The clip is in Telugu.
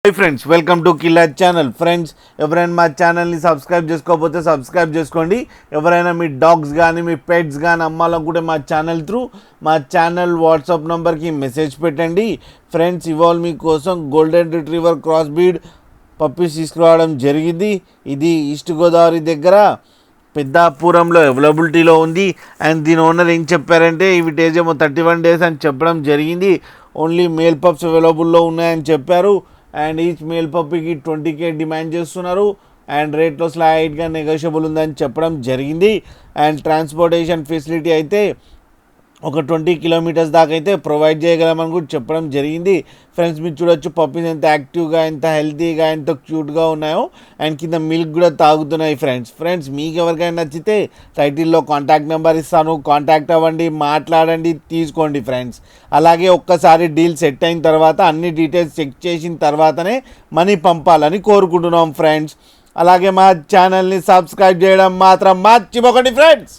Hi friends, welcome to killer channel. Friends, ఎవరైనా మా ఛానల్ని సబ్స్క్రైబ్ చేసుకోకపోతే సబ్స్క్రైబ్ చేసుకోండి. ఎవరైనా మీ డాగ్స్ కానీ మీ పెట్స్ కానీ అమ్మాలనుకుంటే మా ఛానల్ వాట్సాప్ నెంబర్కి మెసేజ్ పెట్టండి. ఫ్రెండ్స్, ఇవాళ మీకోసం golden retriever cross breed puppies తీసుకురావడం జరిగింది. ఇది ఈస్ట్ గోదావరి దగ్గర పెద్దాపురంలో అవైలబిలిటీలో ఉంది. అండ్ దీని ఓనర్ ఏం చెప్పారంటే ఇవి డేస్ ఏమో 31 days అని చెప్పడం జరిగింది. ఓన్లీ మేల్ పప్స్ అవైలబుల్లో ఉన్నాయని చెప్పారు. అండ్ ఈచ్ మేల్ పప్పీకి 20K డిమాండ్ చేస్తున్నారు. అండ్ రేట్లో స్లైట్గా నెగోషియబుల్ ఉందని చెప్పడం జరిగింది. అండ్ ట్రాన్స్పోర్టేషన్ ఫెసిలిటీ అయితే ఒక 20 kilometers దాకా అయితే ప్రొవైడ్ చేయగలమని కూడా చెప్పడం జరిగింది. ఫ్రెండ్స్, మీరు చూడొచ్చు పప్పీస్ ఎంత యాక్టివ్గా, ఎంత హెల్తీగా, ఎంత క్యూట్గా ఉన్నాయో. అండ్ కింద మిల్క్ కూడా తాగుతున్నాయి. ఫ్రెండ్స్ మీకు ఎవరికైనా నచ్చితే టైటిల్లో కాంటాక్ట్ నెంబర్ ఇస్తాను, కాంటాక్ట్ అవ్వండి, మాట్లాడండి, తీసుకోండి. ఫ్రెండ్స్, అలాగే ఒక్కసారి డీల్ సెట్ అయిన తర్వాత అన్ని డీటెయిల్స్ చెక్ చేసిన తర్వాతనే మనీ పంపాలని కోరుకుంటున్నాం. ఫ్రెండ్స్, అలాగే మా ఛానల్ని సబ్స్క్రైబ్ చేయడం మాత్రం మర్చిపోకండి. ఫ్రెండ్స్.